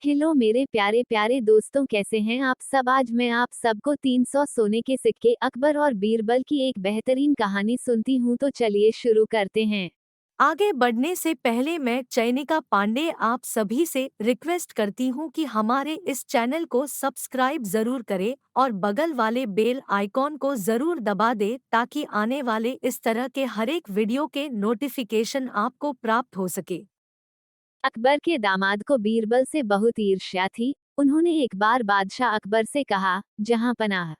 Hello मेरे प्यारे प्यारे दोस्तों, कैसे हैं आप सब। आज मैं आप सबको 300 सोने के सिक्के, अकबर और बीरबल की एक बेहतरीन कहानी सुनती हूँ। तो चलिए शुरू करते हैं। आगे बढ़ने से पहले मैं चयनिका पांडे आप सभी से रिक्वेस्ट करती हूँ कि हमारे इस चैनल को सब्सक्राइब जरूर करें और बगल वाले बेल आइकॉन को जरूर दबा दें ताकि आने वाले इस तरह के हर एक वीडियो के नोटिफिकेशन आपको प्राप्त हो सके। अकबर के दामाद को बीरबल से बहुत ईर्ष्या थी। उन्होंने एक बार बादशाह अकबर से कहा, जहां पनाह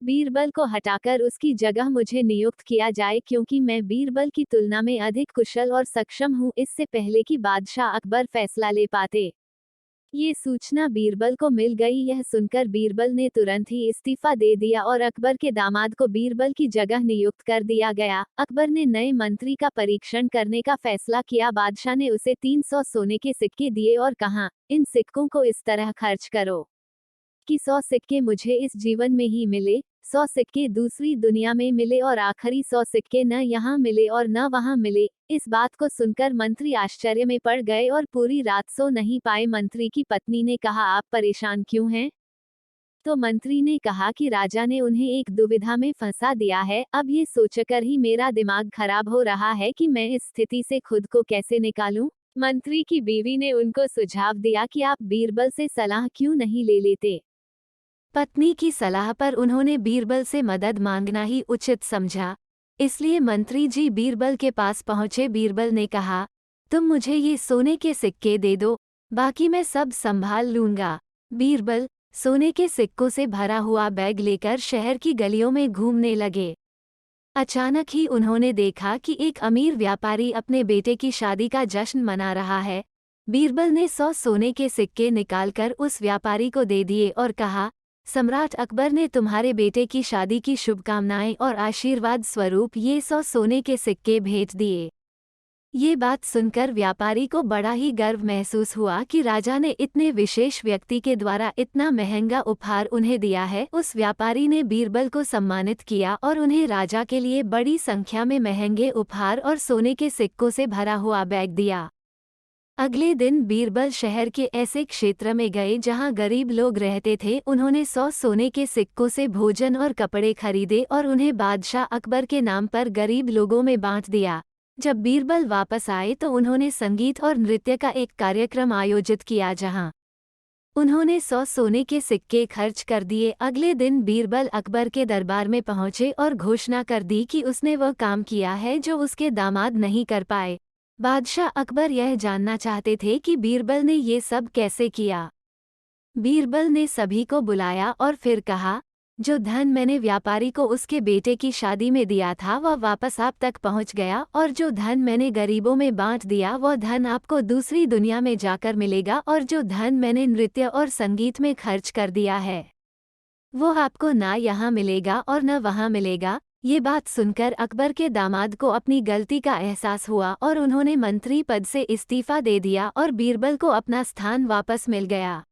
बीरबल को हटाकर उसकी जगह मुझे नियुक्त किया जाए, क्योंकि मैं बीरबल की तुलना में अधिक कुशल और सक्षम हूँ। इससे पहले कि बादशाह अकबर फैसला ले पाते, ये सूचना बीरबल को मिल गई। यह सुनकर बीरबल ने तुरंत ही इस्तीफा दे दिया और अकबर के दामाद को बीरबल की जगह नियुक्त कर दिया गया। अकबर ने नए मंत्री का परीक्षण करने का फैसला किया। बादशाह ने उसे 300 सोने के सिक्के दिए और कहा, इन सिक्कों को इस तरह खर्च करो कि 100 सिक्के मुझे इस जीवन में ही मिले, 100 सिक्के दूसरी दुनिया में मिले और आखिरी 100 सिक्के न यहाँ मिले और न वहाँ मिले। इस बात को सुनकर मंत्री आश्चर्य में पड़ गए और पूरी रात सो नहीं पाए। मंत्री की पत्नी ने कहा, आप परेशान क्यों हैं? तो मंत्री ने कहा कि राजा ने उन्हें एक दुविधा में फंसा दिया है। अब ये सोचकर ही मेरा दिमाग खराब हो रहा है कि मैं इस स्थिति से खुद को कैसे निकालूं। मंत्री की बीवी ने उनको सुझाव दिया कि आप बीरबल से सलाह क्यों नहीं ले लेते। पत्नी की सलाह पर उन्होंने बीरबल से मदद मांगना ही उचित समझा। इसलिए मंत्री जी बीरबल के पास पहुंचे। बीरबल ने कहा, तुम मुझे ये सोने के सिक्के दे दो, बाकी मैं सब संभाल लूंगा। बीरबल सोने के सिक्कों से भरा हुआ बैग लेकर शहर की गलियों में घूमने लगे। अचानक ही उन्होंने देखा कि एक अमीर व्यापारी अपने बेटे की शादी का जश्न मना रहा है। बीरबल ने 100 सोने के सिक्के निकालकर उस व्यापारी को दे दिए और कहा, सम्राट अकबर ने तुम्हारे बेटे की शादी की शुभकामनाएं और आशीर्वाद स्वरूप ये 100 सोने के सिक्के भेज दिए। ये बात सुनकर व्यापारी को बड़ा ही गर्व महसूस हुआ कि राजा ने इतने विशेष व्यक्ति के द्वारा इतना महंगा उपहार उन्हें दिया है। उस व्यापारी ने बीरबल को सम्मानित किया और उन्हें राजा के लिए बड़ी संख्या में महंगे उपहार और सोने के सिक्कों से भरा हुआ बैग दिया। अगले दिन बीरबल शहर के ऐसे क्षेत्र में गए जहां गरीब लोग रहते थे। उन्होंने 100 सोने के सिक्कों से भोजन और कपड़े खरीदे और उन्हें बादशाह अकबर के नाम पर गरीब लोगों में बांट दिया। जब बीरबल वापस आए तो उन्होंने संगीत और नृत्य का एक कार्यक्रम आयोजित किया जहां उन्होंने 100 सोने के सिक्के खर्च कर दिए। अगले दिन बीरबल अकबर के दरबार में पहुंचे और घोषणा कर दी कि उसने वह काम किया है जो उसके दामाद नहीं कर पाए। बादशाह अकबर यह जानना चाहते थे कि बीरबल ने ये सब कैसे किया। बीरबल ने सभी को बुलाया और फिर कहा, जो धन मैंने व्यापारी को उसके बेटे की शादी में दिया था वह वापस आप तक पहुंच गया, और जो धन मैंने गरीबों में बांट दिया वह धन आपको दूसरी दुनिया में जाकर मिलेगा, और जो धन मैंने नृत्य और संगीत में खर्च कर दिया है वो आपको ना यहाँ मिलेगा और न वहाँ मिलेगा। ये बात सुनकर अकबर के दामाद को अपनी गलती का एहसास हुआ और उन्होंने मंत्री पद से इस्तीफा दे दिया और बीरबल को अपना स्थान वापस मिल गया।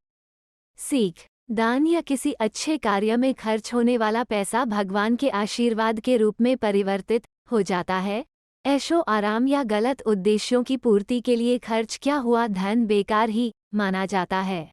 सीख: दान या किसी अच्छे कार्य में खर्च होने वाला पैसा भगवान के आशीर्वाद के रूप में परिवर्तित हो जाता है। ऐशो आराम या गलत उद्देश्यों की पूर्ति के लिए खर्च किया हुआ धन बेकार ही माना जाता है।